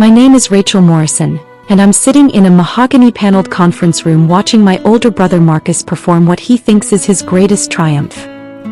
My name is Rachel Morrison, and I'm sitting in a mahogany-paneled conference room watching my older brother Marcus perform what he thinks is his greatest triumph.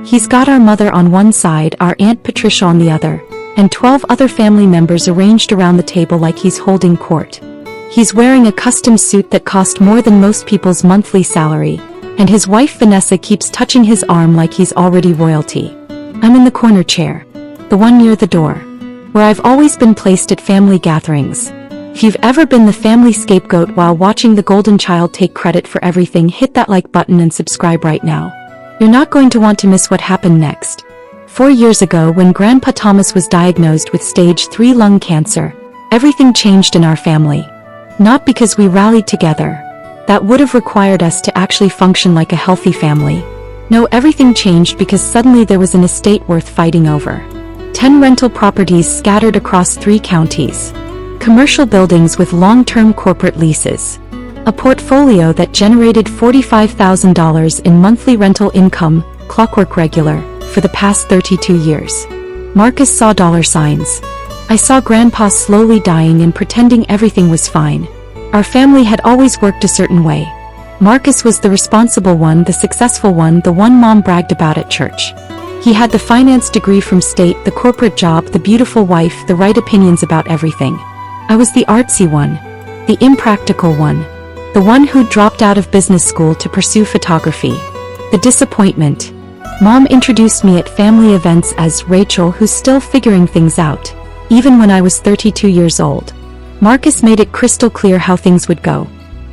He's got our mother on one side, our Aunt Patricia on the other, and 12 other family members arranged around the table like he's holding court. He's wearing a custom suit that cost more than most people's monthly salary, and his wife Vanessa keeps touching his arm like he's already royalty. I'm in the corner chair, the one near the door, where I've always been placed at family gatherings. If you've ever been the family scapegoat while watching the golden child take credit for everything, hit that like button and subscribe right now. You're not going to want to miss what happened next. 4 years ago, when Grandpa Thomas was diagnosed with stage 3 lung cancer, everything changed in our family. Not because we rallied together. That would have required us to actually function like a healthy family. No, everything changed because suddenly there was an estate worth fighting over. 10 rental properties scattered across 3 counties. Commercial buildings with long-term corporate leases. A portfolio that generated $45,000 in monthly rental income, clockwork regular, for the past 32 years. Marcus saw dollar signs. I saw Grandpa slowly dying and pretending everything was fine. Our family had always worked a certain way. Marcus was the responsible one, the successful one, the one Mom bragged about at church. He had the finance degree from state, the corporate job, the beautiful wife, the right opinions about everything. I was the artsy one, the impractical one, the one who dropped out of business school to pursue photography. The disappointment. Mom introduced me at family events as Rachel, who's still figuring things out, even when I was 32 years old. Marcus made it crystal clear how things would go.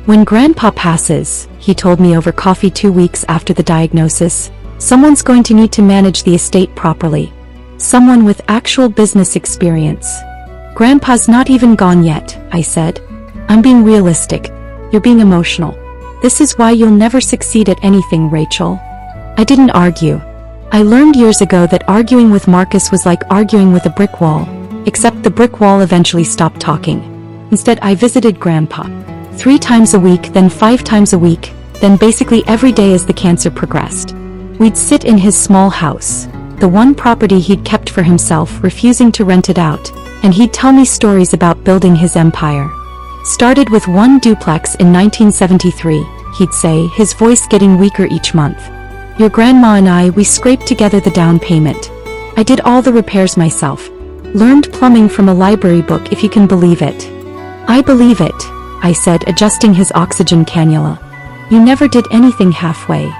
When Grandpa passes, he told me over coffee 2 weeks after the diagnosis, someone's going to need to manage the estate properly. Someone with actual business experience. Grandpa's not even gone yet, I said. I'm being realistic. You're being emotional. This is why you'll never succeed at anything, Rachel. I didn't argue. I learned years ago that arguing with Marcus was like arguing with a brick wall, except the brick wall eventually stopped talking. Instead, I visited Grandpa 3 times a week, then 5 times a week, then basically every day as the cancer progressed. We'd sit in his small house, the one property he'd kept for himself, refusing to rent it out, and he'd tell me stories about building his empire. Started with 1 duplex in 1973, he'd say, his voice getting weaker each month. Your grandma and I, we scraped together the down payment. I did all the repairs myself. Learned plumbing from a library book, if you can believe it. I believe it, I said, adjusting his oxygen cannula. You never did anything halfway.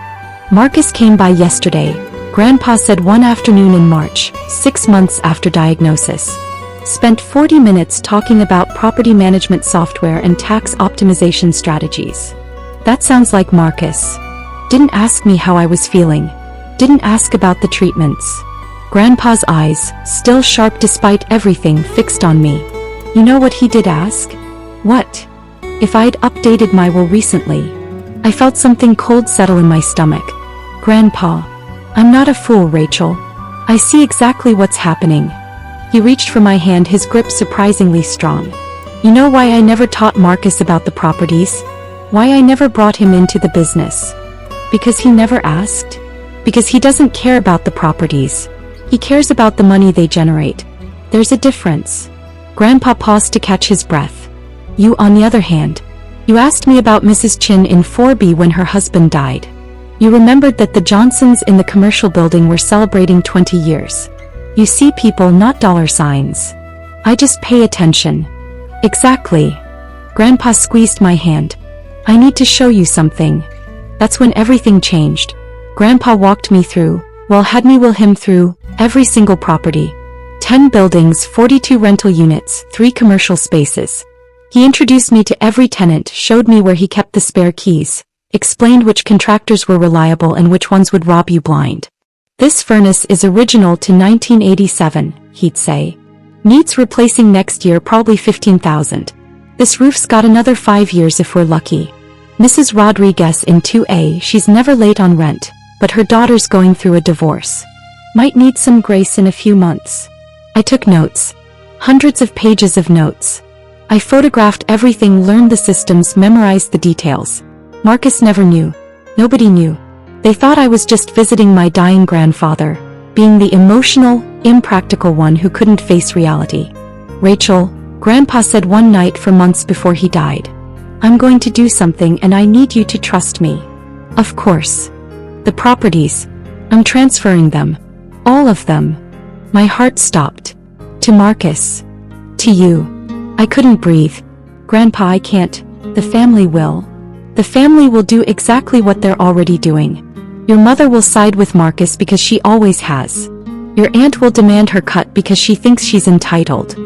Marcus came by yesterday, Grandpa said one afternoon in March, 6 months after diagnosis. Spent 40 minutes talking about property management software and tax optimization strategies. That sounds like Marcus. Didn't ask me how I was feeling. Didn't ask about the treatments. Grandpa's eyes, still sharp despite everything, fixed on me. You know what he did ask? What? If I'd updated my will recently. I felt something cold settle in my stomach. Grandpa. I'm not a fool, Rachel. I see exactly what's happening. He reached for my hand, his grip surprisingly strong. You know why I never taught Marcus about the properties? Why I never brought him into the business? Because he never asked? Because he doesn't care about the properties. He cares about the money they generate. There's a difference. Grandpa paused to catch his breath. You, on the other hand, you asked me about Mrs. Chin in 4B when her husband died. You remembered that the Johnsons in the commercial building were celebrating 20 years. You see people, not dollar signs. I just pay attention. Exactly. Grandpa squeezed my hand. I need to show you something. That's when everything changed. Grandpa walked me through, had me will him through, every single property. 10 buildings, 42 rental units, 3 commercial spaces. He introduced me to every tenant, showed me where he kept the spare keys, explained which contractors were reliable and which ones would rob you blind. This furnace is original to 1987, he'd say. Needs replacing next year, probably $15,000. This roof's got another 5 years if we're lucky. Mrs. Rodriguez in 2A, she's never late on rent, but her daughter's going through a divorce. Might need some grace in a few months. I took notes. Hundreds of pages of notes. I photographed everything, learned the systems, memorized the details. Marcus never knew. Nobody knew. They thought I was just visiting my dying grandfather, being the emotional, impractical one who couldn't face reality. Rachel, Grandpa said one night for months before he died. "I'm going to do something and I need you to trust me." Of course. The properties. I'm transferring them. All of them. My heart stopped. To Marcus. To you. I couldn't breathe. "Grandpa, I can't. The family will. The family will do exactly what they're already doing. Your mother will side with Marcus because she always has. Your aunt will demand her cut because she thinks she's entitled.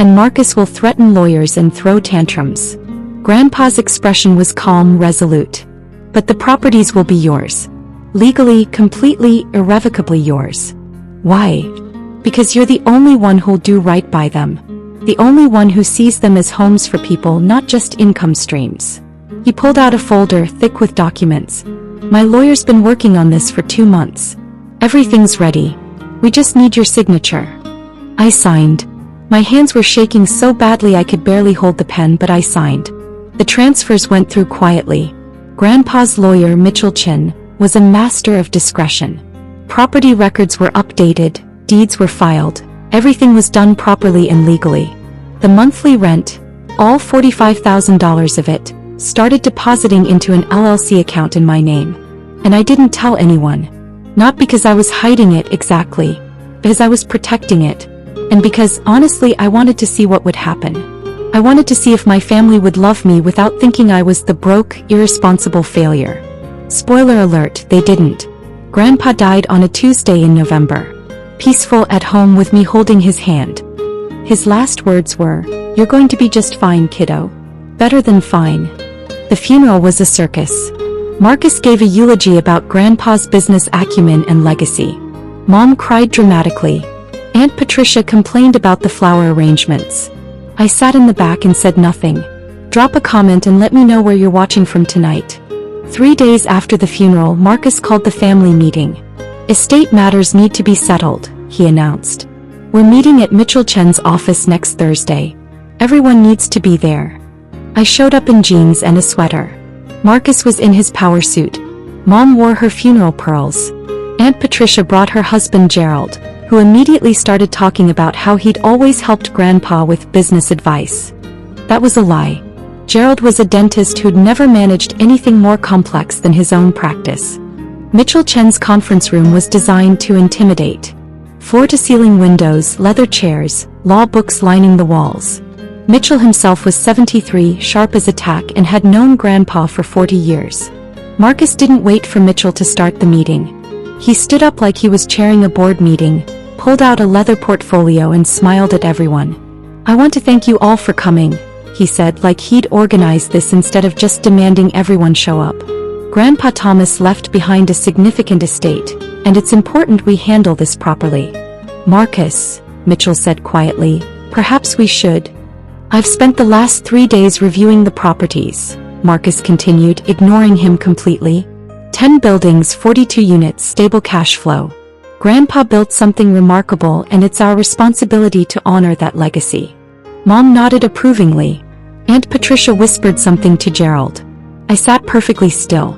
And Marcus will threaten lawyers and throw tantrums." Grandpa's expression was calm, resolute. "But the properties will be yours. Legally, completely, irrevocably yours." "Why?" "Because you're the only one who'll do right by them. The only one who sees them as homes for people, not just income streams." He pulled out a folder thick with documents. "My lawyer's been working on this for 2 months. Everything's ready. We just need your signature." I signed. My hands were shaking so badly I could barely hold the pen, but I signed. The transfers went through quietly. Grandpa's lawyer, Mitchell Chin, was a master of discretion. Property records were updated, deeds were filed, everything was done properly and legally. The monthly rent, all $45,000 of it, started depositing into an LLC account in my name. And I didn't tell anyone. Not because I was hiding it exactly, because I was protecting it. And because, honestly, I wanted to see what would happen. I wanted to see if my family would love me without thinking I was the broke, irresponsible failure. Spoiler alert, they didn't. Grandpa died on a Tuesday in November. Peaceful at home with me holding his hand. His last words were, "You're going to be just fine, kiddo. Better than fine." The funeral was a circus. Marcus gave a eulogy about Grandpa's business acumen and legacy. Mom cried dramatically. Aunt Patricia complained about the flower arrangements. I sat in the back and said nothing. "Drop a comment and let me know where you're watching from tonight." 3 days after the funeral, Marcus called the family meeting. "Estate matters need to be settled," he announced. "We're meeting at Mitchell Chen's office next Thursday. Everyone needs to be there." I showed up in jeans and a sweater. Marcus was in his power suit. Mom wore her funeral pearls. Aunt Patricia brought her husband Gerald, who immediately started talking about how he'd always helped Grandpa with business advice. That was a lie. Gerald was a dentist who'd never managed anything more complex than his own practice. Mitchell Chen's conference room was designed to intimidate. Floor-to-ceiling windows, leather chairs, law books lining the walls. Mitchell himself was 73, sharp as a tack, and had known Grandpa for 40 years. Marcus didn't wait for Mitchell to start the meeting. He stood up like he was chairing a board meeting, pulled out a leather portfolio and smiled at everyone. "I want to thank you all for coming," he said, like he'd organized this instead of just demanding everyone show up. "Grandpa Thomas left behind a significant estate, and it's important we handle this properly." "Marcus," Mitchell said quietly, "perhaps we should." "I've spent the last 3 days reviewing the properties," Marcus continued, ignoring him completely. 10 buildings, 42 units, stable cash flow. Grandpa built something remarkable, and it's our responsibility to honor that legacy. Mom nodded approvingly. Aunt Patricia whispered something to Gerald. I sat perfectly still.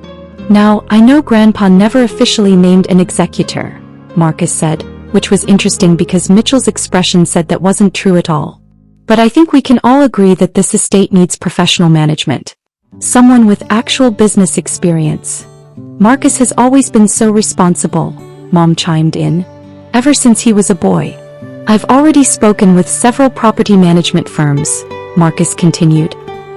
"Now, I know Grandpa never officially named an executor," Marcus said, which was interesting because Mitchell's expression said that wasn't true at all. "But I think we can all agree that this estate needs professional management. Someone with actual business experience." "Marcus has always been so responsible," Mom chimed in. "Ever since he was a boy." "I've already spoken with several property management firms," Marcus continued.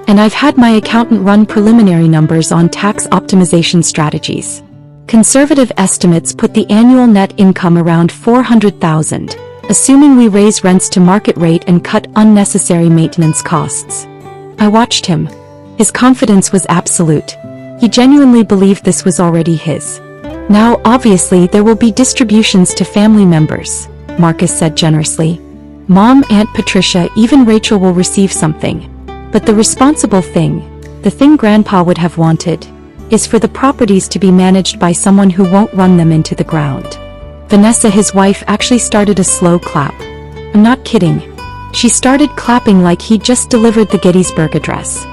"And I've had my accountant run preliminary numbers on tax optimization strategies. Conservative estimates put the annual net income around $400,000, assuming we raise rents to market rate and cut unnecessary maintenance costs." I watched him. His confidence was absolute. He genuinely believed this was already his. "Now, obviously, there will be distributions to family members," Marcus said generously. "Mom, Aunt Patricia, even Rachel will receive something. But the responsible thing, the thing Grandpa would have wanted, is for the properties to be managed by someone who won't run them into the ground." Vanessa, his wife, actually started a slow clap. I'm not kidding. She started clapping like he'd just delivered the Gettysburg Address.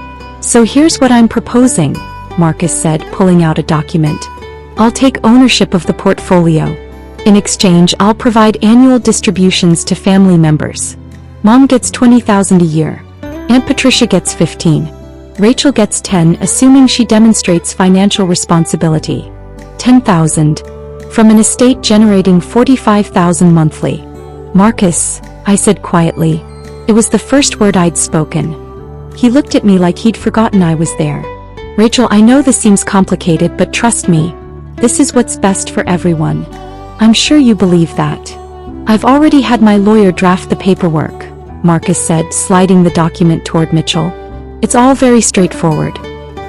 "So here's what I'm proposing," Marcus said, pulling out a document. "I'll take ownership of the portfolio. In exchange, I'll provide annual distributions to family members. Mom gets $20,000 a year. Aunt Patricia gets 15. Rachel gets 10, assuming she demonstrates financial responsibility. 10,000. From an estate generating 45,000 monthly. Marcus, I said quietly. It was the first word I'd spoken. He looked at me like he'd forgotten I was there. Rachel, I know this seems complicated, but trust me. This is what's best for everyone. I'm sure you believe that. I've already had my lawyer draft the paperwork, Marcus said, sliding the document toward Mitchell. It's all very straightforward.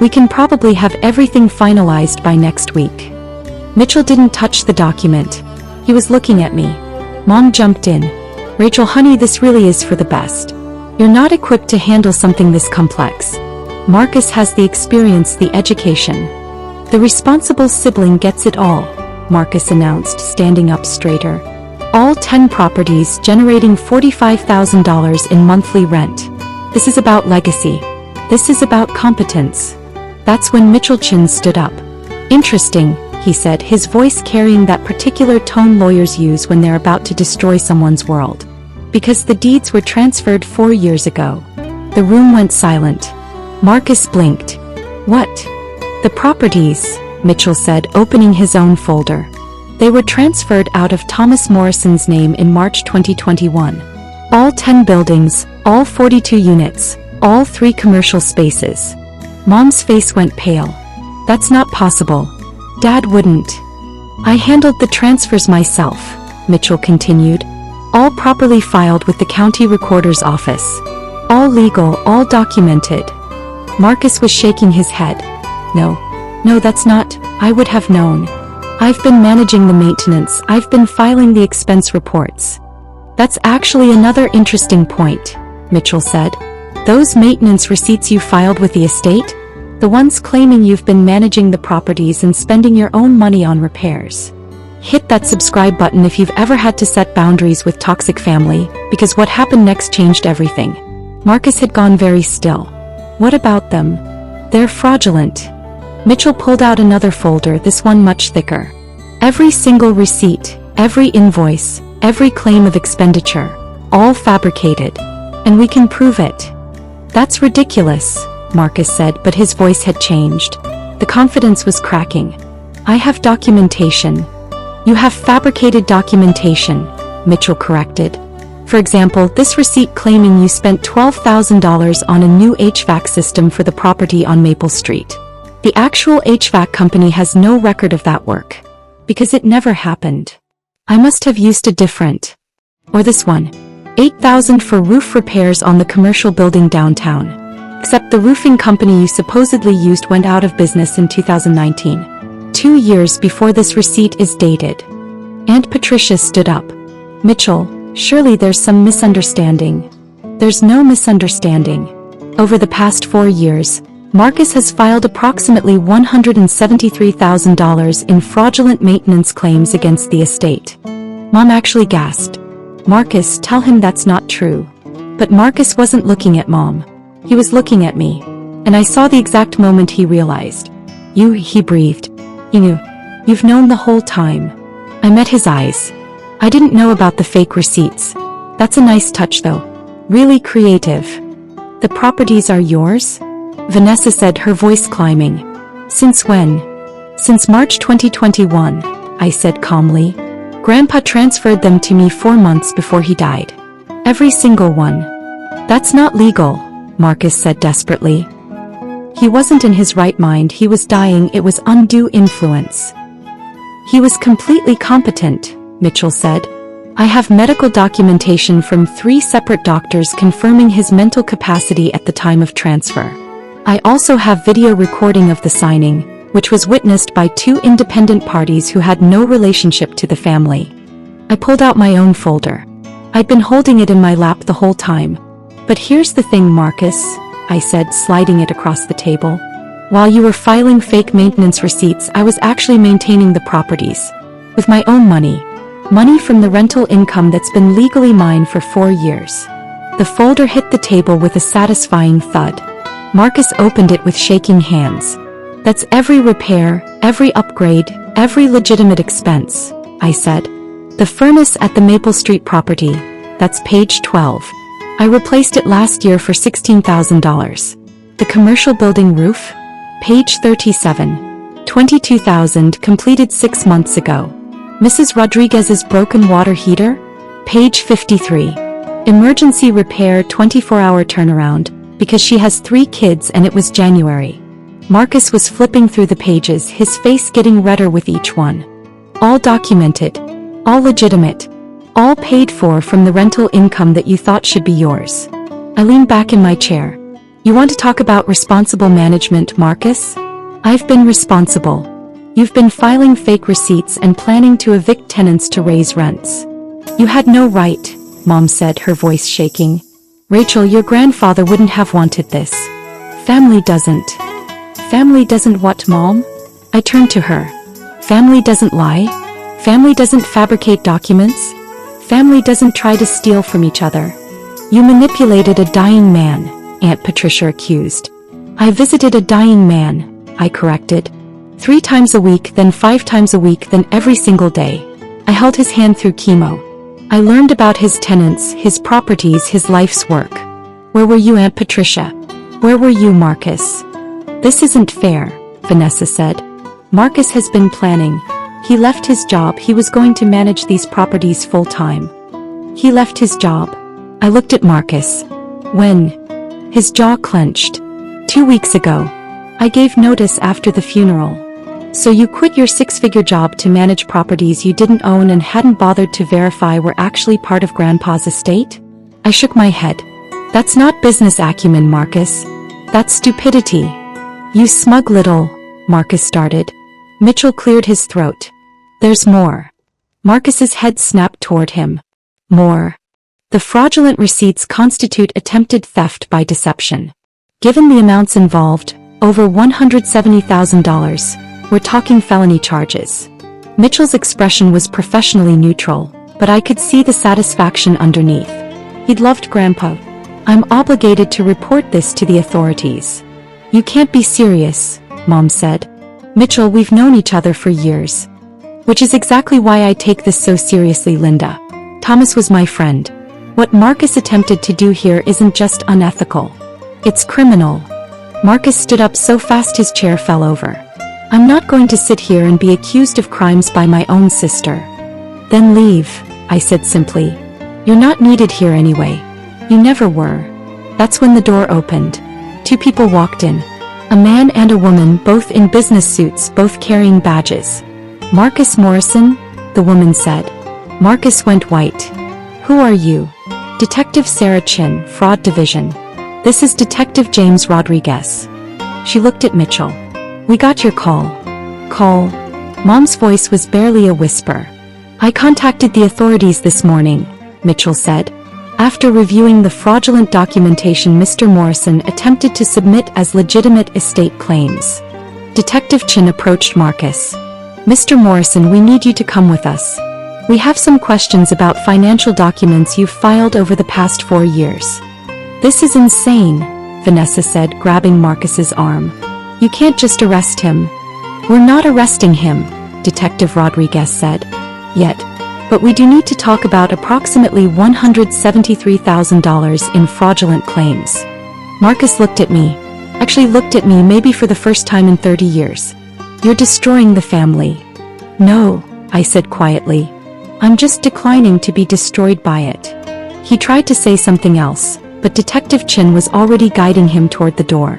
We can probably have everything finalized by next week. Mitchell didn't touch the document. He was looking at me. Mom jumped in. Rachel, honey, this really is for the best. You're not equipped to handle something this complex. Marcus has the experience, the education. The responsible sibling gets it all, Marcus announced, standing up straighter. All 10 properties generating $45,000 in monthly rent. This is about legacy. This is about competence. That's when Mitchell Chin stood up. Interesting, he said, his voice carrying that particular tone lawyers use when they're about to destroy someone's world. Because the deeds were transferred 4 years ago. The room went silent. Marcus blinked. What? The properties, Mitchell said, opening his own folder. They were transferred out of Thomas Morrison's name in March 2021. All 10 buildings, all 42 units, all 3 commercial spaces. Mom's face went pale. That's not possible. Dad wouldn't. I handled the transfers myself, Mitchell continued. All properly filed with the county recorder's office. All legal, all documented. Marcus was shaking his head. No, that's not. I would have known. I've been managing the maintenance. I've been filing the expense reports. That's actually another interesting point, Mitchell said. Those maintenance receipts you filed with the estate? The ones claiming you've been managing the properties and spending your own money on repairs. Hit that subscribe button if you've ever had to set boundaries with toxic family, because what happened next changed everything. Marcus had gone very still. What about them? They're fraudulent. Mitchell pulled out another folder, this one much thicker. Every single receipt, every invoice, every claim of expenditure, all fabricated. And we can prove it. That's ridiculous, Marcus said, but his voice had changed. The confidence was cracking. I have documentation. You have fabricated documentation, Mitchell corrected. For example, this receipt claiming you spent $12,000 on a new HVAC system for the property on Maple Street. The actual HVAC company has no record of that work. Because it never happened. I must have used a different. Or this one. $8,000 for roof repairs on the commercial building downtown. Except the roofing company you supposedly used went out of business in 2019. 2 years before this receipt is dated. Aunt Patricia stood up. Mitchell, surely there's some misunderstanding. There's no misunderstanding. Over the past 4 years, Marcus has filed approximately $173,000 in fraudulent maintenance claims against the estate. Mom actually gasped. Marcus, tell him that's not true. But Marcus wasn't looking at Mom. He was looking at me. And I saw the exact moment he realized. He breathed. He knew. You've known the whole time. I met his eyes. I didn't know about the fake receipts. That's a nice touch though. Really creative. The properties are yours? Vanessa said, her voice climbing. Since when? Since March 2021, I said calmly. Grandpa transferred them to me 4 months before he died. Every single one. That's not legal, Marcus said desperately. He wasn't in his right mind, he was dying, it was undue influence. He was completely competent, Mitchell said. I have medical documentation from 3 separate doctors confirming his mental capacity at the time of transfer. I also have video recording of the signing, which was witnessed by 2 independent parties who had no relationship to the family. I pulled out my own folder. I'd been holding it in my lap the whole time. But here's the thing, Marcus, I said, sliding it across the table. While you were filing fake maintenance receipts, I was actually maintaining the properties. With my own money. Money from the rental income that's been legally mine for 4 years. The folder hit the table with a satisfying thud. Marcus opened it with shaking hands. That's every repair, every upgrade, every legitimate expense, I said. The furnace at the Maple Street property, that's page 12. I replaced it last year for $16,000. The commercial building roof? Page 37. 22,000 completed 6 months ago. Mrs. Rodriguez's broken water heater? Page 53. Emergency repair 24-hour turnaround, because she has 3 kids and it was January. Marcus was flipping through the pages, his face getting redder with each one. All documented. All legitimate. All paid for from the rental income that you thought should be yours. I leaned back in my chair. You want to talk about responsible management, Marcus? I've been responsible. You've been filing fake receipts and planning to evict tenants to raise rents. You had no right, Mom said, her voice shaking. Rachel, your grandfather wouldn't have wanted this. Family doesn't. Family doesn't what, Mom? I turned to her. Family doesn't lie? Family doesn't fabricate documents? Family doesn't try to steal from each other. You manipulated a dying man, Aunt Patricia accused. I visited a dying man, I corrected. 3 times a week, then 5 times a week, then every single day. I held his hand through chemo. I learned about his tenants, his properties, his life's work. Where were you, Aunt Patricia? Where were you, Marcus? This isn't fair, Vanessa said. Marcus has been planning. He left his job. He was going to manage these properties full-time. He left his job. I looked at Marcus. When? His jaw clenched. 2 weeks ago. I gave notice after the funeral. So you quit your 6-figure job to manage properties you didn't own and hadn't bothered to verify were actually part of Grandpa's estate? I shook my head. That's not business acumen, Marcus. That's stupidity. You smug little, Marcus started. Mitchell cleared his throat. There's more. Marcus's head snapped toward him. More. The fraudulent receipts constitute attempted theft by deception. Given the amounts involved, over $170,000, we're talking felony charges. Mitchell's expression was professionally neutral, but I could see the satisfaction underneath. He'd loved Grandpa. I'm obligated to report this to the authorities. You can't be serious, Mom said. Mitchell, we've known each other for years. Which is exactly why I take this so seriously, Linda. Thomas was my friend. What Marcus attempted to do here isn't just unethical. It's criminal. Marcus stood up so fast his chair fell over. I'm not going to sit here and be accused of crimes by my own sister. Then leave, I said simply. You're not needed here anyway. You never were. That's when the door opened. 2 people walked in. A man and a woman, both in business suits, both carrying badges. Marcus Morrison, the woman said. Marcus went white. Who are you? Detective Sarah Chin, Fraud Division. This is Detective James Rodriguez. She looked at Mitchell. We got your call. Call? Mom's voice was barely a whisper. I contacted the authorities this morning, Mitchell said. After reviewing the fraudulent documentation Mr. Morrison attempted to submit as legitimate estate claims. Detective Chin approached Marcus. Mr. Morrison, we need you to come with us. We have some questions about financial documents you've filed over the past 4 years. This is insane, Vanessa said, grabbing Marcus's arm. You can't just arrest him. We're not arresting him, Detective Rodriguez said. Yet. But we do need to talk about approximately $173,000 in fraudulent claims. Marcus looked at me. Actually looked at me maybe for the first time in 30 years. You're destroying the family. No, I said quietly. I'm just declining to be destroyed by it. He tried to say something else, but Detective Chin was already guiding him toward the door.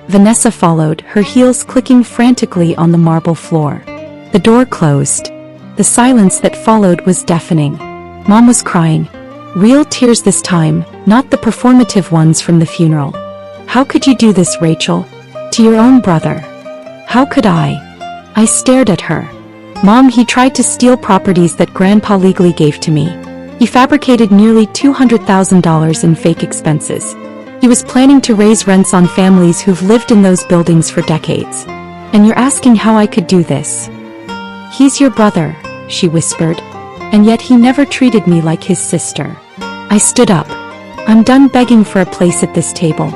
Vanessa followed, her heels clicking frantically on the marble floor. The door closed. The silence that followed was deafening. Mom was crying. Real tears this time, not the performative ones from the funeral. How could you do this, Rachel? To your own brother. How could I? I stared at her. Mom, he tried to steal properties that Grandpa legally gave to me. He fabricated nearly $200,000 in fake expenses. He was planning to raise rents on families who've lived in those buildings for decades. And you're asking how I could do this? He's your brother, she whispered. And yet he never treated me like his sister. I stood up. I'm done begging for a place at this table.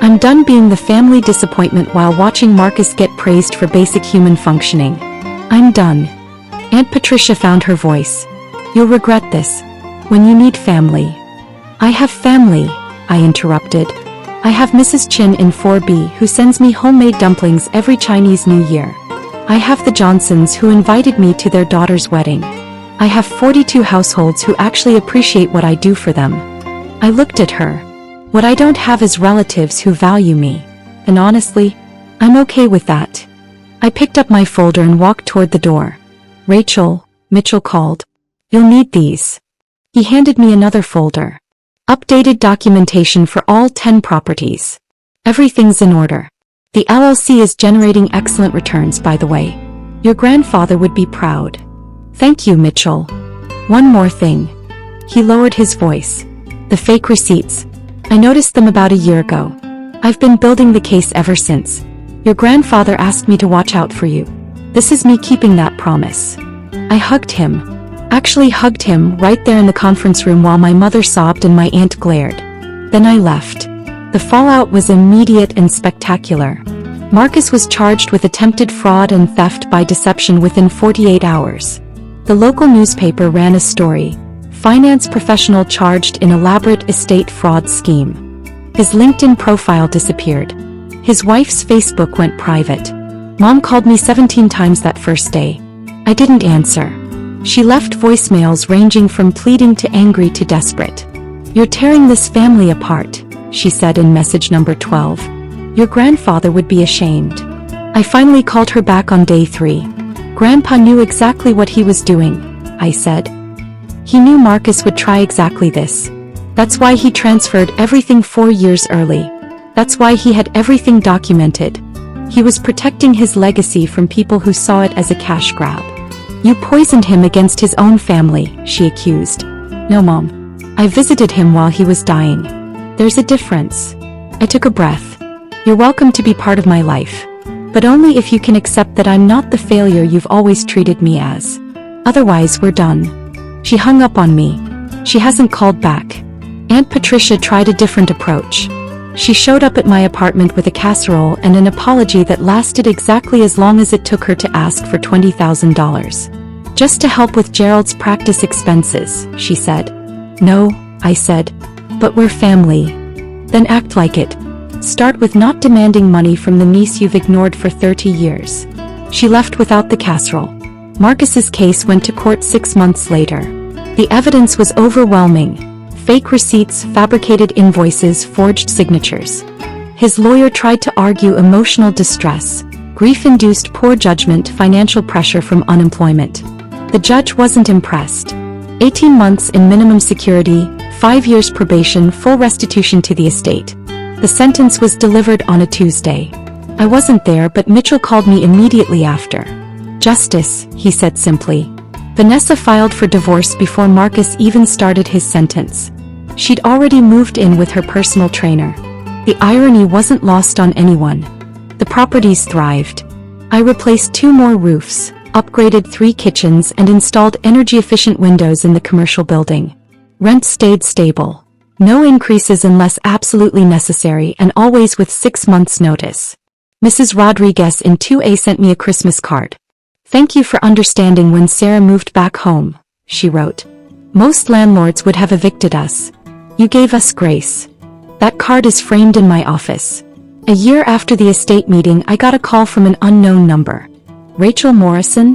I'm done being the family disappointment while watching Marcus get praised for basic human functioning. I'm done. Aunt Patricia found her voice. You'll regret this. When you need family. I have family, I interrupted. I have Mrs. Chin in 4B who sends me homemade dumplings every Chinese New Year. I have the Johnsons who invited me to their daughter's wedding. I have 42 households who actually appreciate what I do for them. I looked at her. What I don't have is relatives who value me. And honestly, I'm okay with that. I picked up my folder and walked toward the door. Rachel, Mitchell called. You'll need these. He handed me another folder. Updated documentation for all 10 properties. Everything's in order. The LLC is generating excellent returns, by the way. Your grandfather would be proud. Thank you, Mitchell. One more thing. He lowered his voice. The fake receipts. I noticed them about a year ago. I've been building the case ever since. Your grandfather asked me to watch out for you. This is me keeping that promise. I hugged him. Actually hugged him right there in the conference room while my mother sobbed and my aunt glared. Then I left. The fallout was immediate and spectacular. Marcus was charged with attempted fraud and theft by deception within 48 hours. The local newspaper ran a story. Finance professional charged in elaborate estate fraud scheme. His LinkedIn profile disappeared. His wife's Facebook went private. Mom called me 17 times that first day. I didn't answer. She left voicemails ranging from pleading to angry to desperate. You're tearing this family apart, she said in message number 12. Your grandfather would be ashamed. I finally called her back on day 3. Grandpa knew exactly what he was doing, I said. He knew Marcus would try exactly this. That's why he transferred everything 4 years early. That's why he had everything documented. He was protecting his legacy from people who saw it as a cash grab. You poisoned him against his own family, she accused. No, Mom. I visited him while he was dying. There's a difference. I took a breath. You're welcome to be part of my life. But only if you can accept that I'm not the failure you've always treated me as. Otherwise, we're done. She hung up on me. She hasn't called back. Aunt Patricia tried a different approach. She showed up at my apartment with a casserole and an apology that lasted exactly as long as it took her to ask for $20,000. Just to help with Gerald's practice expenses, she said. No, I said. But we're family. Then act like it. Start with not demanding money from the niece you've ignored for 30 years. She left without the casserole. Marcus's case went to court 6 months later. The evidence was overwhelming. Fake receipts, fabricated invoices, forged signatures. His lawyer tried to argue emotional distress, grief-induced poor judgment, financial pressure from unemployment. The judge wasn't impressed. 18 months in minimum security, 5 years probation, full restitution to the estate. The sentence was delivered on a Tuesday. I wasn't there, but Mitchell called me immediately after. Justice, he said simply. Vanessa filed for divorce before Marcus even started his sentence. She'd already moved in with her personal trainer. The irony wasn't lost on anyone. The properties thrived. I replaced 2 more roofs, upgraded 3 kitchens, and installed energy-efficient windows in the commercial building. Rent stayed stable. No increases unless absolutely necessary, and always with 6 months' notice. Mrs. Rodriguez in 2A sent me a Christmas card. Thank you for understanding when Sarah moved back home, she wrote. Most landlords would have evicted us. You gave us grace. That card is framed in my office. A year after the estate meeting, I got a call from an unknown number. Rachel Morrison?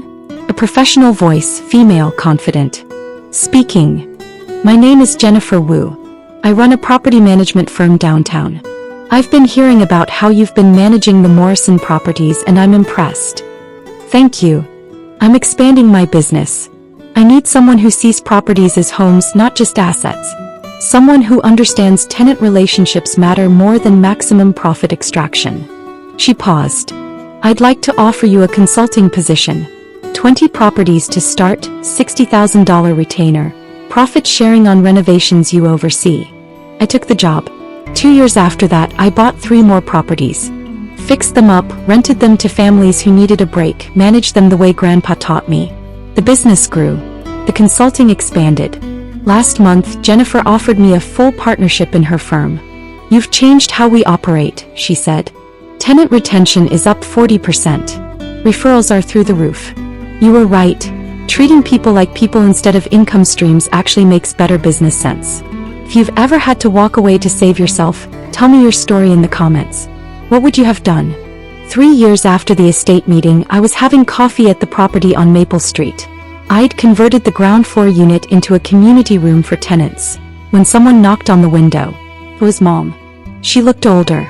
A professional voice, female, confident. Speaking. My name is Jennifer Wu. I run a property management firm downtown. I've been hearing about how you've been managing the Morrison properties and I'm impressed. Thank you. I'm expanding my business. I need someone who sees properties as homes, not just assets. Someone who understands tenant relationships matter more than maximum profit extraction. She paused. I'd like to offer you a consulting position. 20 properties to start, $60,000 retainer, profit sharing on renovations you oversee. I took the job. 2 years after that, I bought 3 more properties. Fixed them up, rented them to families who needed a break, managed them the way Grandpa taught me. The business grew. The consulting expanded. Last month, Jennifer offered me a full partnership in her firm. You've changed how we operate, she said. Tenant retention is up 40%. Referrals are through the roof. You were right. Treating people like people instead of income streams actually makes better business sense. If you've ever had to walk away to save yourself, tell me your story in the comments. What would you have done? 3 years after the estate meeting, I was having coffee at the property on Maple Street. I'd converted the ground floor unit into a community room for tenants, when someone knocked on the window. It was Mom. She looked older,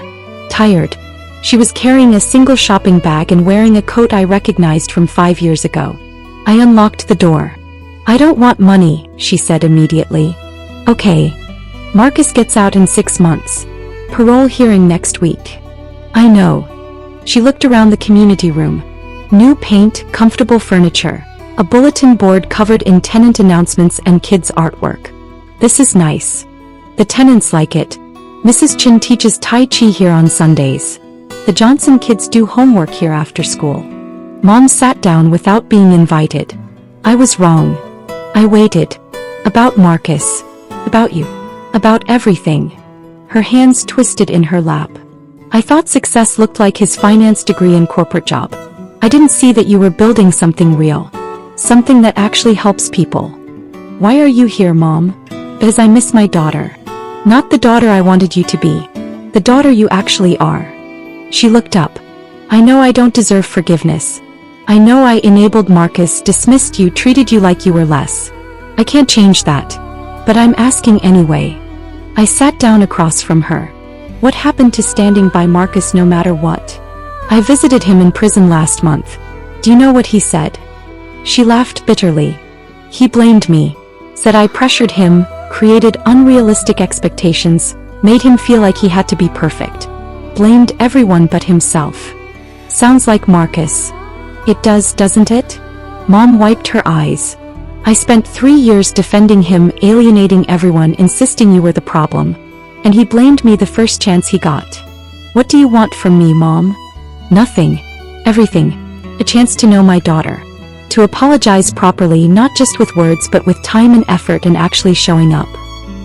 tired. She was carrying a single shopping bag and wearing a coat I recognized from 5 years ago. I unlocked the door. "I don't want money," she said immediately. "Okay. Marcus gets out in 6 months. Parole hearing next week." "I know." She looked around the community room. New paint, comfortable furniture, a bulletin board covered in tenant announcements and kids' artwork. "This is nice. The tenants like it. Mrs. Chin teaches Tai Chi here on Sundays. The Johnson kids do homework here after school." Mom sat down without being invited. "I was wrong. I waited. About Marcus. About you. About everything." Her hands twisted in her lap. "I thought success looked like his finance degree and corporate job. I didn't see that you were building something real. Something that actually helps people." "Why are you here, Mom?" "Because I miss my daughter. Not the daughter I wanted you to be. The daughter you actually are." She looked up. "I know I don't deserve forgiveness. I know I enabled Marcus, dismissed you, treated you like you were less. I can't change that. But I'm asking anyway." I sat down across from her. "What happened to standing by Marcus no matter what?" "I visited him in prison last month. Do you know what he said?" She laughed bitterly. "He blamed me. Said I pressured him, created unrealistic expectations, made him feel like he had to be perfect. Blamed everyone but himself. Sounds like Marcus." "It does, doesn't it?" Mom wiped her eyes. "I spent 3 years defending him, alienating everyone, insisting you were the problem. And he blamed me the first chance he got. What do you want from me, Mom?" "Nothing. Everything. A chance to know my daughter. To apologize properly, not just with words but with time and effort and actually showing up."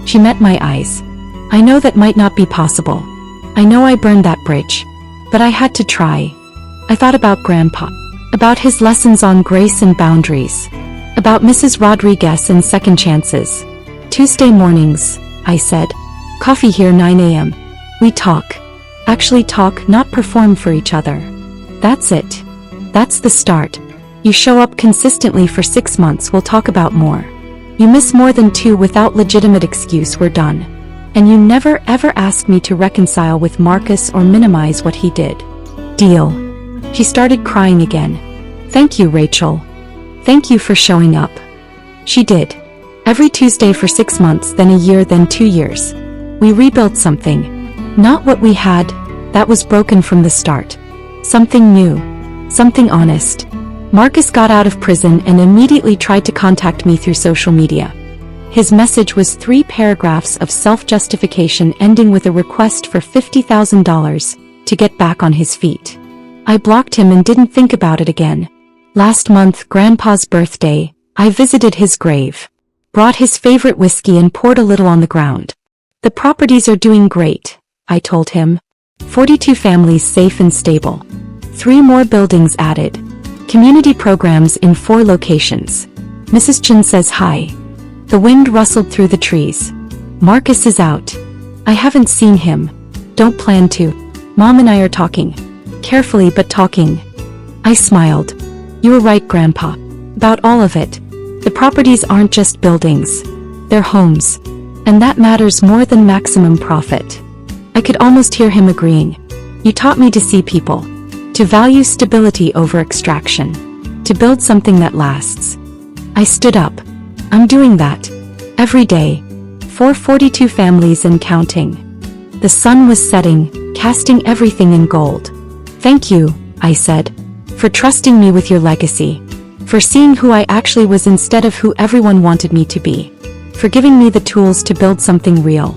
She met my eyes. "I know that might not be possible. I know I burned that bridge. But I had to try. I thought about Grandpa. About his lessons on grace and boundaries. About Mrs. Rodriguez and second chances. Tuesday mornings," I said. "Coffee here 9 a.m. We talk. Actually talk, not perform for each other. That's it. That's the start. You show up consistently for 6 months, we'll talk about more. You miss more than 2 without legitimate excuse, we're done. And you never ever ask me to reconcile with Marcus or minimize what he did. Deal." She started crying again. "Thank you, Rachel. Thank you for showing up." She did. Every Tuesday for 6 months, then a year, then 2 years. We rebuilt something. Not what we had, that was broken from the start. Something new. Something honest. Marcus got out of prison and immediately tried to contact me through social media. His message was 3 paragraphs of self-justification ending with a request for $50,000 to get back on his feet. I blocked him and didn't think about it again. Last month, Grandpa's birthday, I visited his grave. Brought his favorite whiskey and poured a little on the ground. "The properties are doing great," I told him. 42 families safe and stable. 3 more buildings added. Community programs in 4 locations. Mrs. Chin says hi. The wind rustled through the trees. Marcus is out. I haven't seen him. Don't plan to. Mom and I are talking. Carefully but talking. I smiled. You were right, Grandpa. About all of it. The properties aren't just buildings. They're homes. And that matters more than maximum profit. I could almost hear him agreeing. You taught me to see people. To value stability over extraction. To build something that lasts. I stood up. I'm doing that. Every day. 442 families and counting. The sun was setting, casting everything in gold. Thank you, I said. For trusting me with your legacy. For seeing who I actually was instead of who everyone wanted me to be. For giving me the tools to build something real.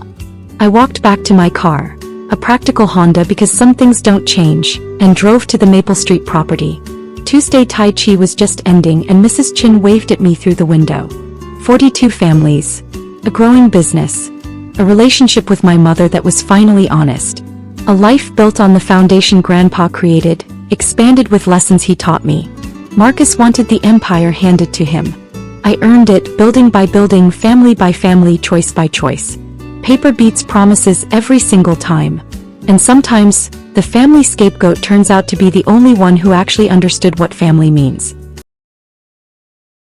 I walked back to my car, a practical Honda because some things don't change, and drove to the Maple Street property. Tuesday Tai Chi was just ending and Mrs. Chin waved at me through the window. 42 families. A growing business. A relationship with my mother that was finally honest. A life built on the foundation Grandpa created, expanded with lessons he taught me. Marcus wanted the empire handed to him. I earned it, building by building, family by family, choice by choice. paper beats promises every single time. And sometimes, the family scapegoat turns out to be the only one who actually understood what family means.